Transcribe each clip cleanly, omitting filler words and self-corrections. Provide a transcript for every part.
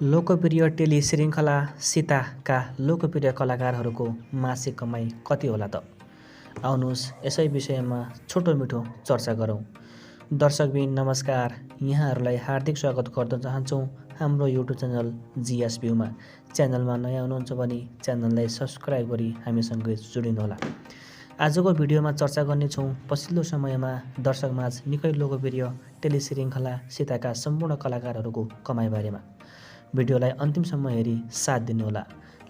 लोकप्रिय टेलिश्रृङ्खला सीताका लोकप्रिय कलाकारहरूको मासिक कमाइ कति होला त? आउनुहोस् यसै विषयमा छोटो मिठो चर्चा गरौँ। दर्शकबिन नमस्कार, यहाँहरूलाई हार्दिक स्वागत गर्न चाहन्छौँ हाम्रो युट्युब च्यानल जिएस भ्यूमा। च्यानलमा नयाँ हुनुहुन्छ भने च्यानललाई सब्सक्राइब गरी हामीसँगै जोडिनुहोला। आजको भिडियोमा चर्चा गर्नेछौँ पछिल्लो समयमा दर्शकमाझ निकै लोकप्रिय टेलिश्रृङ्खला सीताका सम्पूर्ण कलाकारहरूको कमाइबारेमा। भिडियोलाई अन्तिमसम्म हेरी साथ दिनुहोला।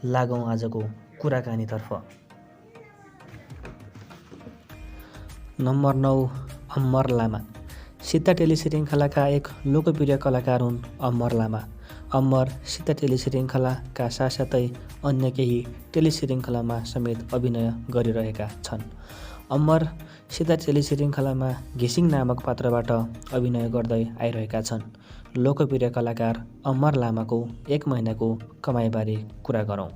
लागौँ आजको कुराकानीतर्फ। नम्बर 9, अमर लामा। सीता टेलिश्रृङ्खलाका एक लोकप्रिय कलाकार हुन् अमर लामा। अमर सीता टेलिश्रृङ्खलाका साथसाथै अन्य केही टेलिश्रृङ्खलामा समेत अभिनय गरिरहेका छन्। अमर सीता टेलिश्रृङ्खलामा घिसिङ नामक पात्रबाट अभिनय गर्दै आइरहेका छन्। लोकप्रिय कलाकार अमर लामाको एक महिनाको कमाइबारे कुरा गरौँ।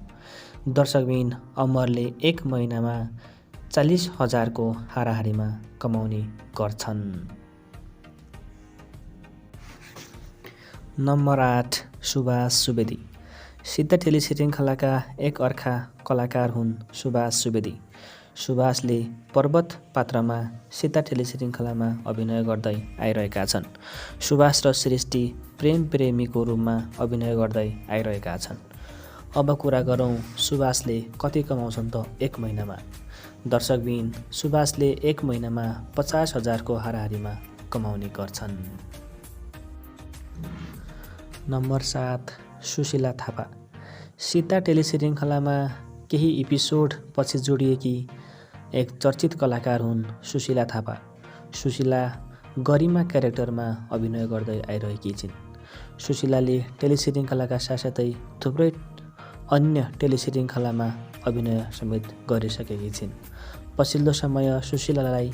दर्शकबिन अमरले एक महिनामा 40,000को हाराहारीमा कमाउने गर्छन्। नम्बर 8, सुभाष सुवेदी। सीता टेलिश्रृङ्खलाका एक अर्का कलाकार हुन् सुभाष सुवेदी। सुभाषले पर्वत पात्रमा सीता टेलिश्रृङ्खलामा अभिनय गर्दै आइरहेका छन्। सुभाष र सृष्टि प्रेम प्रेमीको रूपमा अभिनय गर्दै आइरहेका छन्। अब कुरा गरौँ सुभाषले कति कमाउँछन् त एक महिनामा। दर्शकबिन सुभाषले एक महिनामा 50,000को हाराहारीमा कमाउने गर्छन्। नम्बर 7, सुशीला थापा। सीता टेलिश्रृङ्खलामा केही एपिसोड पछि जोडिएकी एक चर्चित कलाकार हुन् सुशीला थापा। सुशीला गरिमा क्यारेक्टरमा अभिनय गर्दै आइरहेकी छिन्। सुशीलाले टेलिश्रृङ्खलाका साथसाथै थुप्रै अन्य टेलिश्रृङ्खलामा अभिनय समेत गरिसकेकी छिन्। पछिल्लो समय सुशीलालाई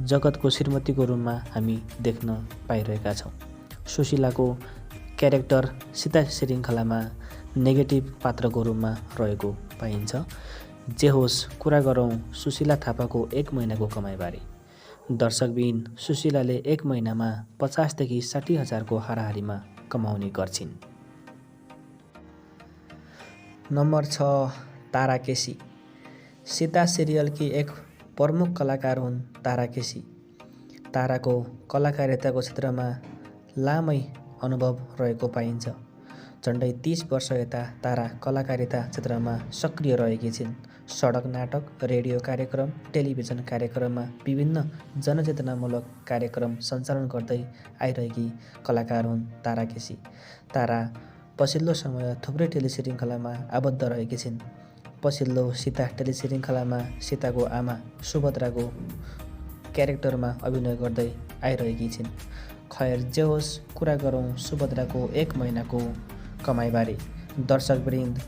जगतको श्रीमतीको रूपमा हामी देख्न पाइरहेका छौँ। सुशीलाको क्यारेक्टर सीता श्रृङ्खलामा नेगेटिभ पात्रको रूपमा रहेको पाइन्छ। जे होस्, कुरा गरौँ सुशीला थापाको एक महिनाको कमाइबारे। दर्शकबिन सुशीलाले एक महिनामा 50,000देखि 60,000को हाराहारीमा कमाउने गर्छिन्। नम्बर 6, तारा केसी। सीता सिरियलकी एक प्रमुख कलाकार हुन् तारा केसी। ताराको कलाकारिताको क्षेत्रमा लामै अनुभव रहेको पाइन्छ। झन्डै 30 वर्ष यता तारा कलाकारिता क्षेत्रमा सक्रिय रहेकी छिन्। सडक नाटक, रेडियो कार्यक्रम, टेलिभिजन कार्यक्रममा विभिन्न जनचेतनामूलक कार्यक्रम सञ्चालन गर्दै आइरहेकी कलाकार हुन् तारा केसी। तारा पछिल्लो समय थुप्रै टेलिश्रृङ्खलामा आबद्ध रहेकी छिन्। पछिल्लो सीता टेलिश्रृङ्खलामा सीताको आमा सुभद्राको क्यारेक्टरमा अभिनय गर्दै आइरहेकी छिन्। खैर जे होस्, कुरा गरौँ सुभद्राको एक महिनाको कमाइबारे। दर्शकवृन्द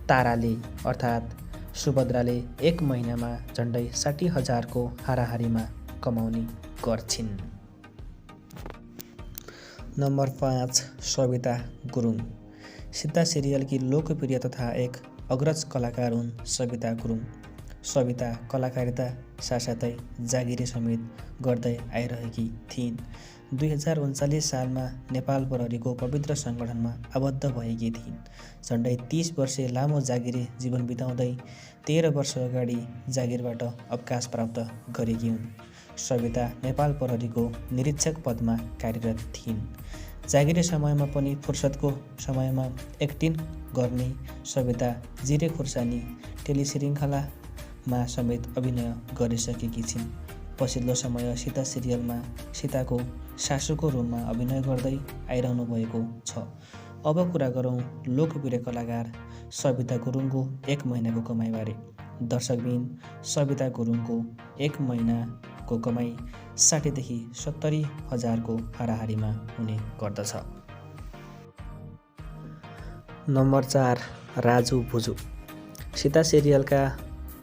ताराले अर्थात् सुभद्राले एक महिनामा झन्डै 60,000को हाराहारीमा कमाउने गर्छिन्। नम्बर 5, सविता गुरुङ। सीता सिरियलकी लोकप्रिय तथा एक अग्रज कलाकार हुन् सविता गुरुङ। सविता कलाकारिता साथसाथै जागिरे समेत गर्दै आइरहेकी थिइन्। 2039 सालमा नेपाल प्रहरीको पवित्र सङ्गठनमा आबद्ध भएकी थिइन्। झन्डै 30 वर्षे लामो जागिरे जीवन बिताउँदै 13 वर्ष अगाडि जागिरबाट अवकाश प्राप्त गरेकी हुन्। सविता नेपाल प्रहरीको निरीक्षक पदमा कार्यरत थिइन्। जागिरे समयमा पनि फुर्सदको समयमा एक्टिङ गर्ने सविता जिरे खुर्सानी टेलिश्रृङ्खलामा समेत अभिनय गरिसकेकी छिन्। पछिल्लो समय सीता सिरियलमा सीताको सासूको रूपमा अभिनय गर्दै आइरहनु भएको छ। अब कुरा गरौँ लोकप्रिय कलाकार सविता गुरुङको एक महिनाको कमाइबारे। दर्शकबिन सविता गुरुङको एक महिनाको कमाइ 60,000देखि 70,000को हाराहारीमा हुने गर्दछ। नम्बर 4, राजु भुजु। सीता सिरियलका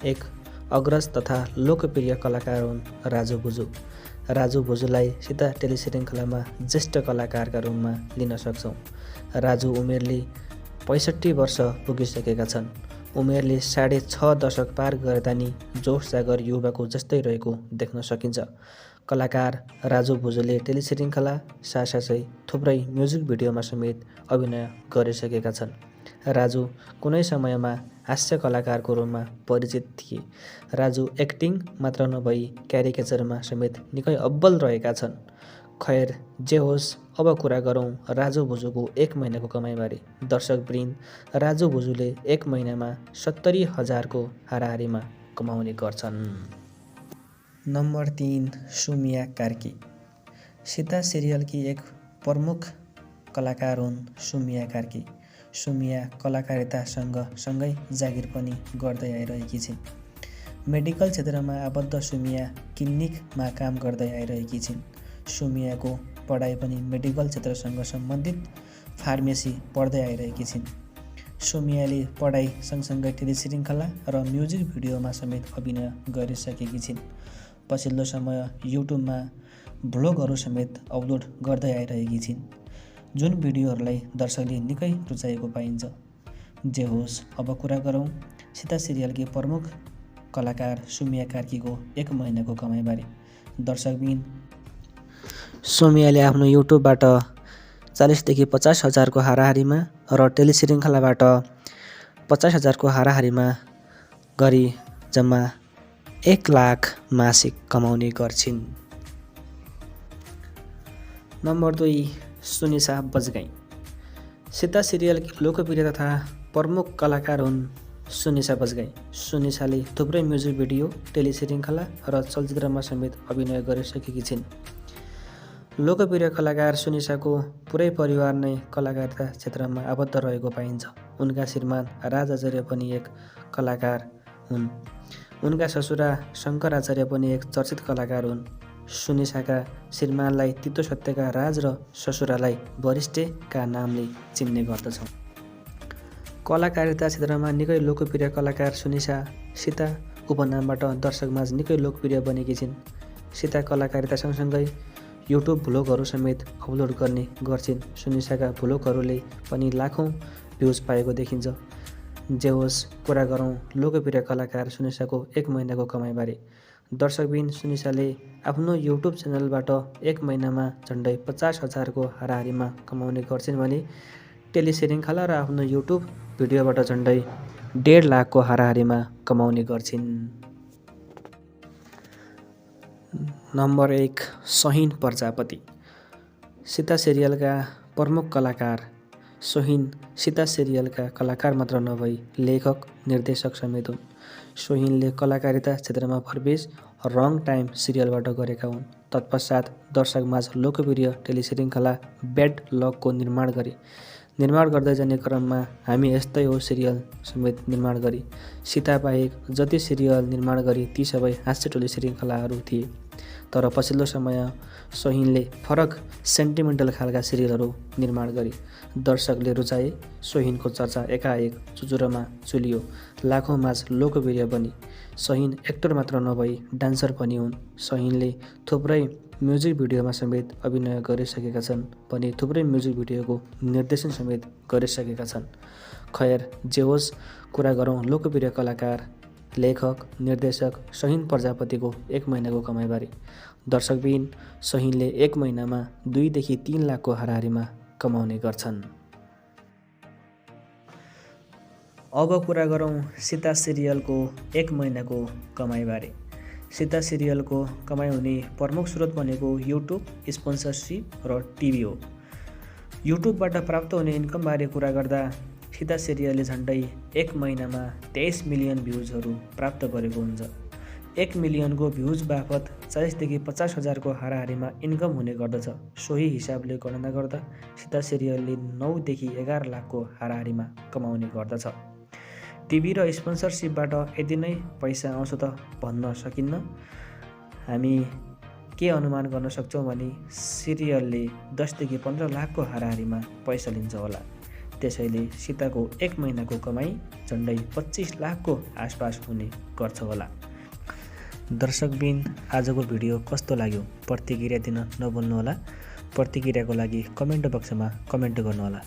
एक अग्रज तथा लोकप्रिय कलाकार हुन् राजु भुजु। राजु भुजुलाई सीता टेलिश्रृङ्खलामा ज्येष्ठ कलाकारका रूपमा लिन सक्छौँ। राजु उमेरले 65 वर्ष पुगिसकेका छन्। उमेरले 6.5 दशक पार गरे तानी जोस जागर युवाको जस्तै रहेको देख्न सकिन्छ। कलाकार राजु भुजेलले टेलिश्रृङ्खला साथसाथै थुप्रै म्युजिक भिडियोमा समेत अभिनय गरिसकेका छन्। राजु कुनै समयमा हास्य कलाकारको रूपमा परिचित थिए। राजु एक्टिङ मात्र नभई क्यारिकेचरमा समेत निकै अब्बल रहेका छन्। खैर जे होस्, अब कुरा गरौँ राजु भुजेलको एक महिनाको कमाइबारे। दर्शकवृन्द, राजु भुजेलले एक महिनामा 70,000को हाराहारीमा कमाउने गर्छन्। नम्बर 3, सुमिया कार्की। सीता सिरियलकी एक प्रमुख कलाकार हुन् सुमिया कार्की। सुमिया कलाकारिता सँगै जागिर पनि गर्दै आइरहेकी छिन्। मेडिकल क्षेत्रमा आबद्ध सुमिया क्लिनिकमा काम गर्दै आइरहेकी छिन्। सुमियाको पढाइ पनि मेडिकल क्षेत्रसँग सम्बन्धित फार्मेसी पढ्दै आइरहेकी छिन्। सुमियाले पढाइ सँगसँगै टेलिश्रृङ्खला र म्युजिक भिडियोमा समेत अभिनय गरिसकेकी छिन्। पछिल्लो समय युट्युबमा भ्लगहरू समेत अपलोड गर्दै आइरहेकी छिन्, जुन भिडियोहरूलाई दर्शकले निकै रुचाएको पाइन्छ। जे होस्, अब कुरा गरौँ सीता सिरियलकी प्रमुख कलाकार सुमिया कार्कीको एक महिनाको कमाइबारे। दर्शकबिन, सुमियाले आफ्नो युट्युबबाट 40,000 देखि 50,000को हाराहारीमा र टेलिश्रृङ्खलाबाट 50,000को हाराहारीमा गरी जम्मा 1 लाख मासिक कमाउने गर्छिन्। नम्बर 2, सुनिसा बजगाई। सीता सिरियलकी लोकप्रिय तथा प्रमुख कलाकार हुन् सुनिसा बजगाई। सुनिसाले थुप्रै म्युजिक भिडियो, टेलिश्रृङ्खला र चलचित्रमा समेत अभिनय गरिसकेकी छिन्। लोकप्रिय कलाकार सुनिसाको पुरै परिवार नै कलाकारिता क्षेत्रमा आबद्ध रहेको पाइन्छ। उनका श्रीमान राज आचार्य पनि एक कलाकार हुन्। उनका ससुरा शङ्कर आचार्य पनि एक चर्चित कलाकार हुन्। सुनिसाका श्रीमानलाई तितो सत्यका राज र ससुरालाई वरिष्ठका नामले चिन्ने गर्दछौँ। कलाकारिता क्षेत्रमा निकै लोकप्रिय कलाकार सुनिसा सीता उपनामबाट दर्शकमाझ निकै लोकप्रिय बनेकी छिन्। सीता कलाकारिता सँगसँगै युट्युब भ्लगहरू समेत अपलोड गर्ने गर्छिन्। सुनिसाका भ्लगहरूले पनि लाखौँ भ्युज पाएको देखिन्छ। जे होस्, कुरा गरौँ लोकप्रिय कलाकार सुनिसाको एक महिनाको कमाइबारे। दर्शकबिन, सुनिसाले आफ्नो युट्युब च्यानलबाट एक महिनामा झन्डै 50,000को हाराहारीमा कमाउने गर्छिन् भने टेलिश्रृङ्खला र आफ्नो युट्युब भिडियोबाट झन्डै 1.5 लाखको हाराहारीमा कमाउने गर्छिन्। नम्बर 1, सोहिन प्रजापति। सीता सिरियलका प्रमुख कलाकार सोहिन सीता सिरियलका कलाकार मात्र नभई लेखक, निर्देशक समेत हुन्। सोहिनले कलाकारिता क्षेत्रमा प्रवेश रङ टाइम सिरियलबाट गरेका हुन्। तत्पश्चात दर्शकमाझ लोकप्रिय टेलिश्रृङ्खला ब्याड लकको निर्माण गरे। निर्माण गर्दै जाने क्रममा हामी यस्तै हो सिरियल समेत निर्माण गरे। सीता बाहेक जति सिरियल निर्माण गरे ती सबै हास्य टेलिश्रृङ्खलाहरू थिए। तर पछिल्लो समय सोहिनले फरक सेन्टिमेन्टल खालका सिरियलहरू निर्माण गरे। दर्शकले रुचाए। सोहिनको चर्चा एकाएक चुचुरोमा चुलियो, लाखौँ माझ लोकप्रिय बनी। सोहिन एक्टर मात्र नभई डान्सर पनि हुन्। सोहिनले थुप्रै म्युजिक भिडियोमा समेत अभिनय गरिसकेका छन् भने थुप्रै म्युजिक भिडियोको निर्देशन समेत गरिसकेका छन्। खैर जे होस्, कुरा गरौँ लोकप्रिय कलाकार, लेखक, निर्देशक सोहिन प्रजापतिको एक महिनाको कमाइबारे। दर्शकबिन, सोहिनले एक महिनामा 2 देखि 3 लाखको हाराहारीमा कमाउने गर्छन्। अब कुरा गरौँ सीता सिरियलको एक महिनाको कमाइबारे। सीता सिरियलको कमाइ हुने प्रमुख स्रोत भनेको युट्युब, स्पोन्सरसिप र टिभी हो। युट्युबबाट प्राप्त हुने इन्कमबारे कुरा गर्दा सीता सिरियलले झन्डै एक महिनामा 23 मिलियन भ्युजहरू प्राप्त गरेको हुन्छ। 1 मिलियनको भ्युज बापत 40,000 देखि 50,000को हाराहारीमा इन्कम हुने गर्दछ। सोही हिसाबले गणना गर्दा सीता सिरियलले 9 देखि 11 लाखको हाराहारीमा कमाउने गर्दछ। टिभी र स्पोन्सरसिपबाट यति नै पैसा आउँछ त भन्न सकिन्न। हामी के अनुमान गर्न सक्छौँ भने सिरियलले 10 देखि 15 लाखको हाराहारीमा पैसा लिन्छ होला। त्यसैले सीताको एक महिनाको कमाई झन्डै 25 लाखको आसपास हुने गर्छ होला। दर्शकबिन, आजको भिडियो कस्तो लाग्यो प्रतिक्रिया दिन नभुल्नुहोला। प्रतिक्रियाको लागि कमेन्ट बक्समा कमेन्ट गर्नुहोला।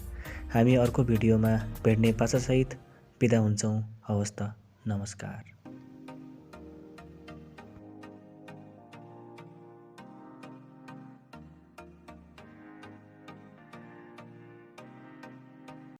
हामी अर्को भिडियोमा भेट्ने पाछासहित बिदा हुन्छौँ। हवस् त, नमस्कार।